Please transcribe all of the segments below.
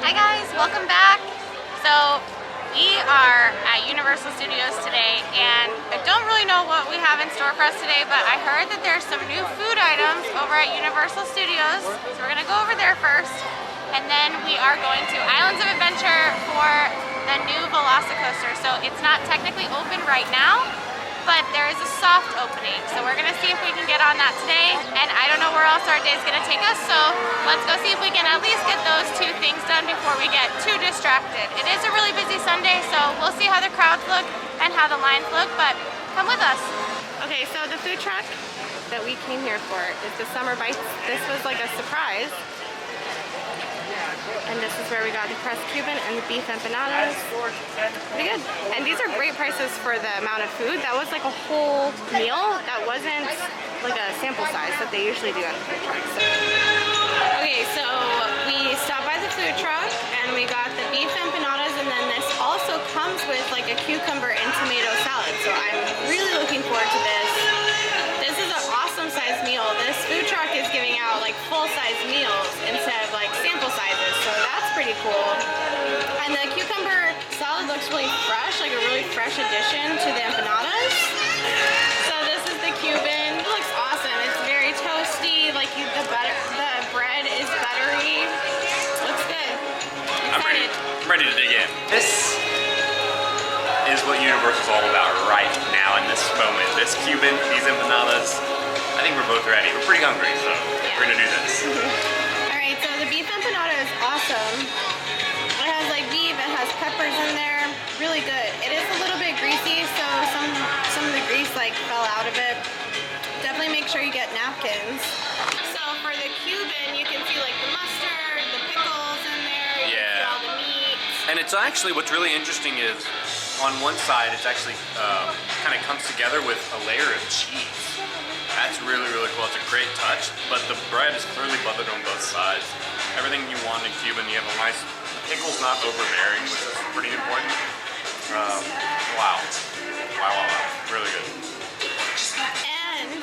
Hi guys, welcome back. So we are at Universal Studios today and I don't really know what we have in store for us today, but I heard that there's some new food items over at Universal Studios. So we're gonna go over there first and then we are going to Islands of Adventure for the new VELOCICOASTER. So it's not technically open right now, but there is a soft opening. So we're gonna see if we can get on that today. And I don't know where else our day's gonna take us, so let's go see if we can at least get those two things done before we get too distracted. It is a really busy Sunday, so we'll see how the crowds look and how the lines look, but come with us. Okay, so the food truck that we came here for is the Summer Bites. This was like a surprise. And this is where we got the pressed Cuban and the beef empanadas. Pretty good. And these are great prices for the amount of food. That was like a whole meal. That wasn't like a sample size that they usually do at the food truck. So. Okay, so we stopped by the food truck and we got the beef empanadas, and then this also comes with like a cucumber and tomato salad. So I'm really looking forward to this. This is an awesome size meal. This food truck is giving out like full size meals instead of like sample sizes. So that's pretty cool. And the cucumber salad looks really fresh, like a really fresh addition to the empanadas. So this is the Cuban. It looks awesome. It's very toasty. Like the bread is buttery. Looks good. Excited. I'm ready to dig in. This is what Universal's all about right now in this moment. This Cuban, these empanadas. I think we're both ready. We're pretty hungry, so we're gonna do this. Alright, so the beef empanada is awesome. It has like beef, it has peppers in there. Really good. It is a little bit greasy, so some of the grease like fell out of it. Definitely make sure you get napkins. So for the Cuban, you can see like the mustard, the pickles in there, you can see all the meat. And it's actually, what's really interesting is on one side it's actually kind of comes together with a layer of cheese. That's really, really cool. It's a great touch, but the bread is clearly buttered on both sides. Everything you want in Cuban. You have a nice, the pickle's not overbearing, which is pretty important. Wow. Really good. And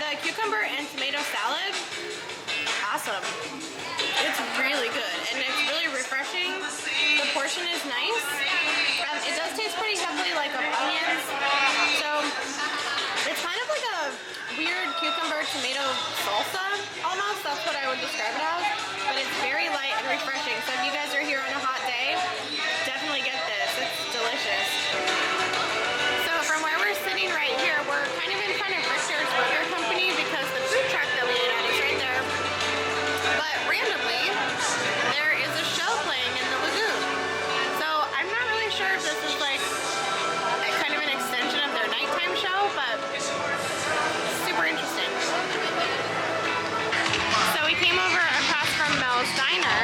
the cucumber and tomato salad, awesome. It's really good and it's really refreshing. The portion is nice. It does taste pretty heavily like of onions. So it's kind of like a weird cucumber tomato salsa almost. That's what I would describe it as. But it's very light and refreshing. So if you guys are here on a hot day, definitely get this. It's delicious. So from where we're sitting right here, we're kind of in front of Richter's Burger Company because the food truck that we ate at is right there. But randomly, there is a show playing in the lagoon. So I'm not really sure if this is like kind of an extension of their nighttime show, but super interesting. So we came over across from Mel's Diner,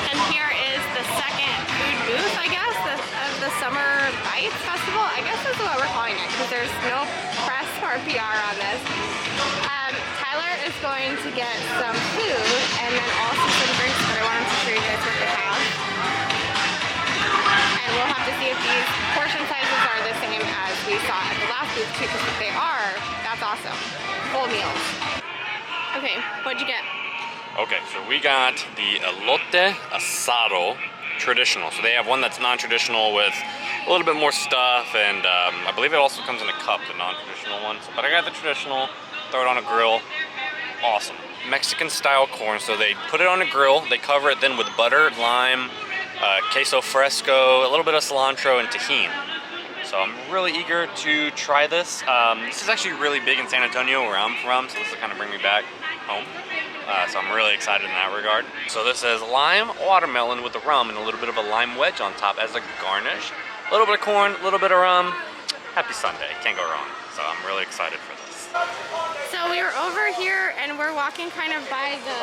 and here is the second food booth, I guess, of the Summer Bites Festival. I guess that's what we're calling it, because there's no press or PR on this. Tyler is going to get some food, and then also some drinks, but I wanted to show you guys what they have. And we'll have to see if these portion sizes are the same as we saw at the last booth too, because if they are, that's awesome. Full meals. Okay, what'd you get? Okay, so we got the elote asado traditional. So they have one that's non-traditional with a little bit more stuff, and I believe it also comes in a cup, the non-traditional one. So, but I got the traditional, throw it on a grill. Awesome. Mexican style corn. So they put it on a grill, they cover it then with butter, lime, queso fresco, a little bit of cilantro, and tahini. So I'm really eager to try this. This is actually really big in San Antonio, where I'm from, so this will kind of bring me back home. So I'm really excited in that regard. So this is lime watermelon with the rum and a little bit of a lime wedge on top as a garnish. A little bit of corn, a little bit of rum. Happy Sunday, can't go wrong. So I'm really excited for this. So we were over here and we're walking kind of by the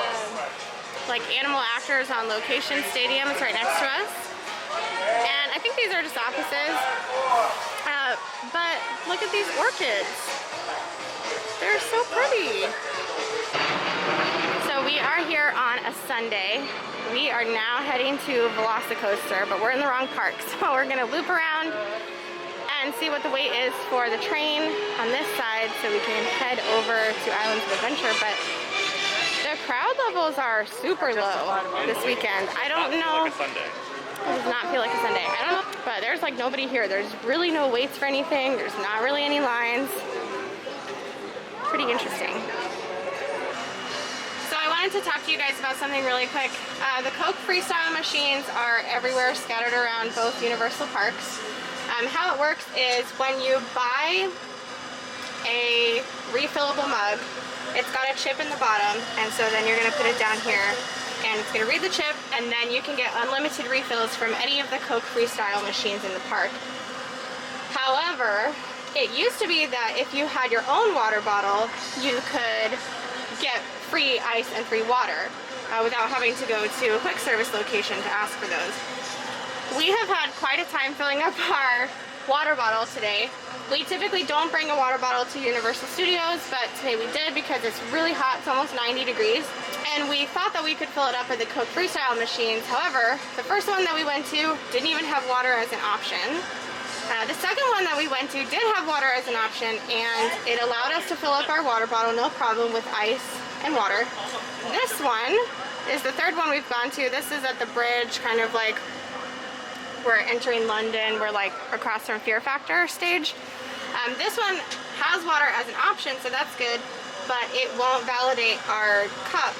like Animal Actors on Location Stadium. It's right next to us. And I think these are just offices. But look at these orchids. They're so pretty. So we are here on a Sunday. We are now heading to VELOCICOASTER, but we're in the wrong park. So we're gonna loop around and see what the wait is for the train on this side so we can head over to Islands of Adventure. But the the crowd levels are super low this weekend. I don't know. Like a Sunday. It does not feel like a Sunday. I don't know, but there's like nobody here. There's really no waits for anything. There's not really any lines. Pretty interesting. So I wanted to talk to you guys about something really quick. The Coke Freestyle machines are everywhere, scattered around both Universal parks. How it works is when you buy a refillable mug, it's got a chip in the bottom, and so then you're going to put it down here, and it's going to read the chip, and then you can get unlimited refills from any of the Coke Freestyle machines in the park. However, it used to be that if you had your own water bottle, you could get free ice and free water without having to go to a quick service location to ask for those. We have had quite a time filling up our water bottle today. We typically don't bring a water bottle to Universal Studios, but today we did because it's really hot. It's almost 90 degrees. And we thought that we could fill it up at the Coke Freestyle machines. However, the first one that we went to didn't even have water as an option. The second one that we went to did have water as an option, and it allowed us to fill up our water bottle no problem with ice and water. This one is the third one we've gone to. This is at the bridge, kind of like we're entering London. We're like across from Fear Factor stage. This one has water as an option, so that's good, but it won't validate our cup,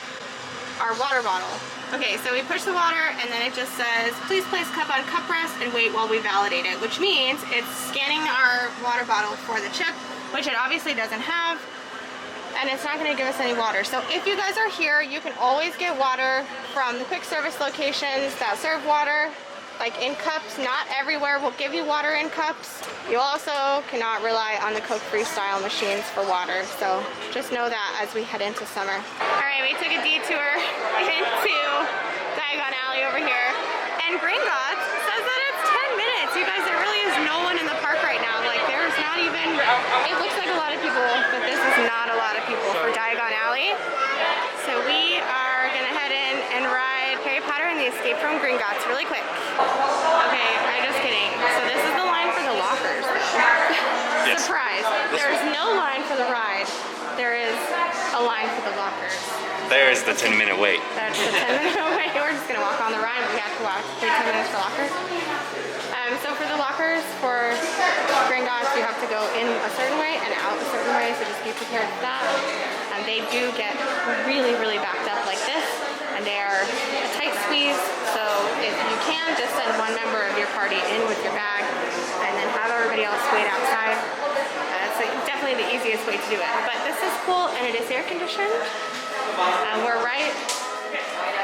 our water bottle. Okay, so we push the water and then it just says, please place cup on cup rest and wait while we validate it, which means it's scanning our water bottle for the chip, which it obviously doesn't have, and it's not going to give us any water. So if you guys are here, you can always get water from the quick service locations that serve water, like in cups. Not everywhere will give you water in cups. You also cannot rely on the Coke Freestyle machines for water, so just know that as we head into summer. Alright, we took a detour into Diagon Alley over here, and Gringotts says that it's 10 minutes. You guys, there really is no one in the park right now. Like, there's not even, it looks like a lot of people, but this is not a lot of people for Diagon Alley. So we are gonna head in and ride Harry Potter and the Escape from Gringotts really quick. Okay, I'm just kidding. So this is the line for the lockers. Yes. Surprise. There's no line for the ride. There is a line for the lockers. There's the 10-minute wait. That's the 10-minute wait. We're just gonna walk on the ride. We have to wait 10 minutes for lockers. So for the lockers for Gringotts, you have to go in a certain way and out a certain way, so just be prepared for that. They do get really, really backed up like this, and they are a tight squeeze, so if you can, just send one member of your party in with your bag and then have everybody else wait outside. It's definitely the easiest way to do it. But this is cool, and it is air conditioned. We're right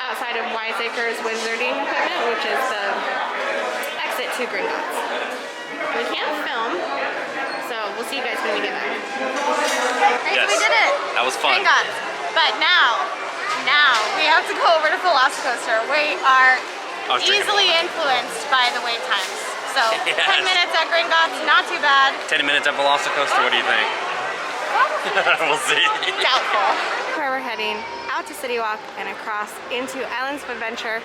outside of Wiseacre's Wizarding Equipment, which is the exit to Gringotts. We can't film, so we'll see you guys when we get back. Hey, Yes. so we did it! That was fun. Gringotts. But now we have to go over to VELOCICOASTER. We are easily influenced by the wait times. So Yes. 10 minutes at Gringotts, not too bad. 10 minutes at VELOCICOASTER, what do you think? We'll see. Doubtful. Where we're heading out to City Walk and across into Islands of Adventure.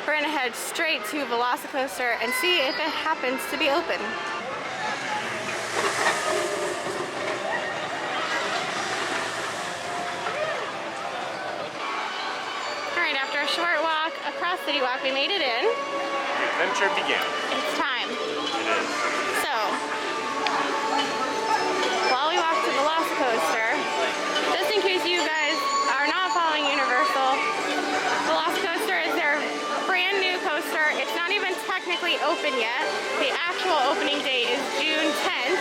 We're gonna head straight to VELOCICOASTER and see if it happens to be open. Alright, after a short walk across City Walk, we made it in. The adventure began. It's time. It is. So, while we walk to VELOCICOASTER, just in case you guys are not following Universal, VELOCICOASTER is their brand new coaster. It's not even technically open yet. The actual opening date is June 10th.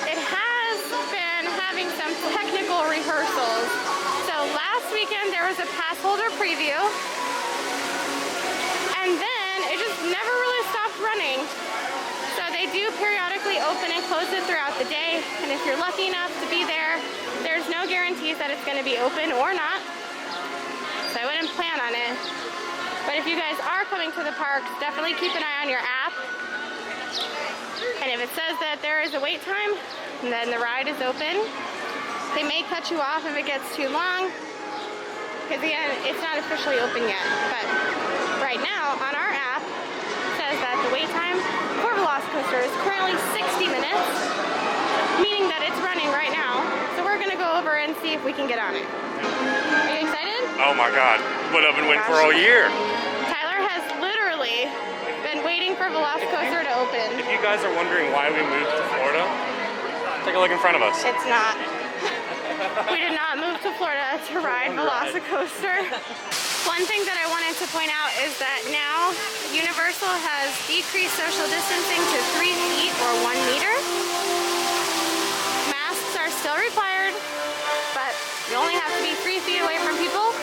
It has been having some technical rehearsals. So last weekend there was a passholder preview, and then it just never really stopped running. So they do periodically open and close it throughout the day, and if you're lucky enough to be there, there's no guarantees that it's going to be open or not. So I wouldn't plan on it. But if you guys are coming to the park, definitely keep an eye on your app. And if it says that there is a wait time, then the ride is open. They may cut you off if it gets too long, because again, it's not officially open yet. But right now, on our app, it says that the wait time for VELOCICOASTER is currently 60 minutes, meaning that it's running right now. So we're gonna go over and see if we can get on it. Are you excited? Oh my God, what I've been waiting for all year. Tyler has literally been waiting for VELOCICOASTER to open. If you guys are wondering why we moved to Florida, take a look in front of us. It's not. We did not move to Florida to ride VELOCICOASTER. One thing that I wanted to point out is that now Universal has decreased social distancing to 3 feet or 1 meter. Masks are still required, but you only have to be 3 feet away from people.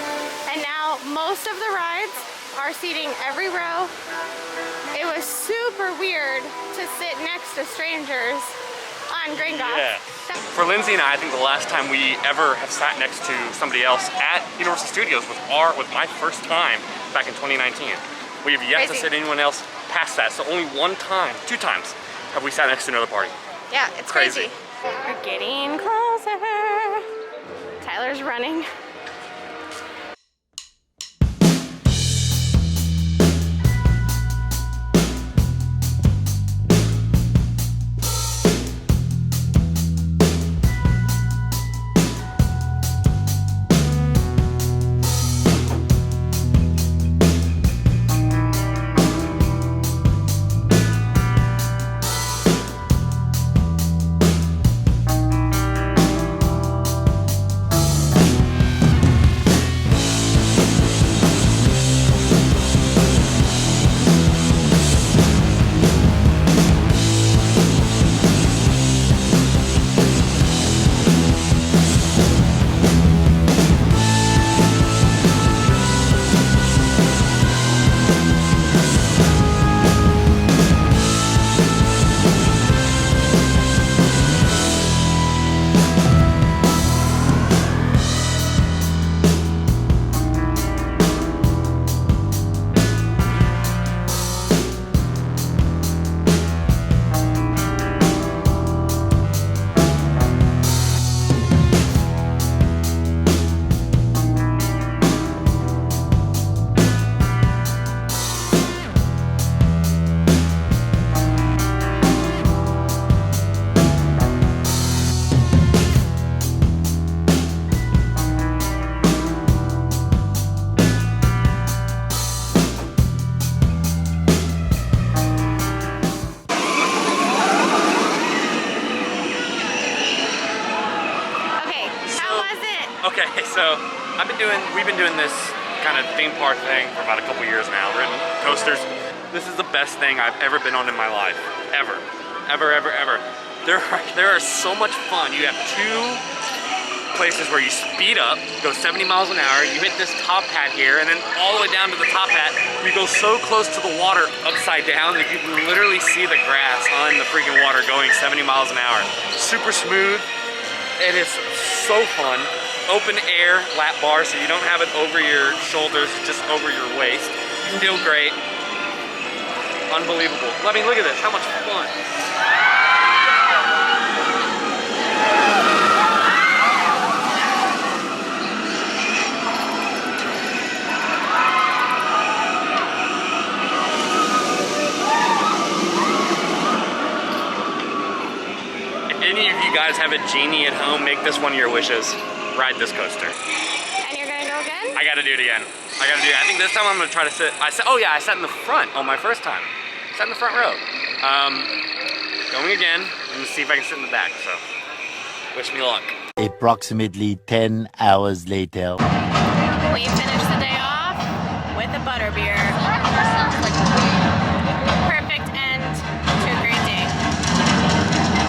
And now most of the rides are seating every row. It was super weird to sit next to strangers on Gringotts. Yeah. For Lindsay and I think the last time we ever have sat next to somebody else at Universal Studios was my first time back in 2019. We have yet to sit anyone else past that. So only 1 time, 2 times have we sat next to another party. Yeah, it's crazy. We're getting closer. Tyler's running. Okay, so we've been doing this kind of theme park thing for about a couple years now. Ridden coasters. This is the best thing I've ever been on in my life, ever. There are so much fun. You have 2 places where you speed up, go 70 miles an hour, you hit this top hat here, and then all the way down to the top hat, you go so close to the water upside down that you can literally see the grass on the freaking water going 70 miles an hour. Super smooth. It is so fun. Open air lap bar, so you don't have it over your shoulders, just over your waist. Still great. Unbelievable. I mean, look at this, how much fun. If any of you guys have a genie at home, make this one of your wishes. Ride this coaster. And you're gonna go again? I gotta do it again. I think this time I'm gonna try to sit. I sat in the front on my first time. I sat in the front row. Going again. I'm gonna see if I can sit in the back. So, wish me luck. Approximately 10 hours later. We finished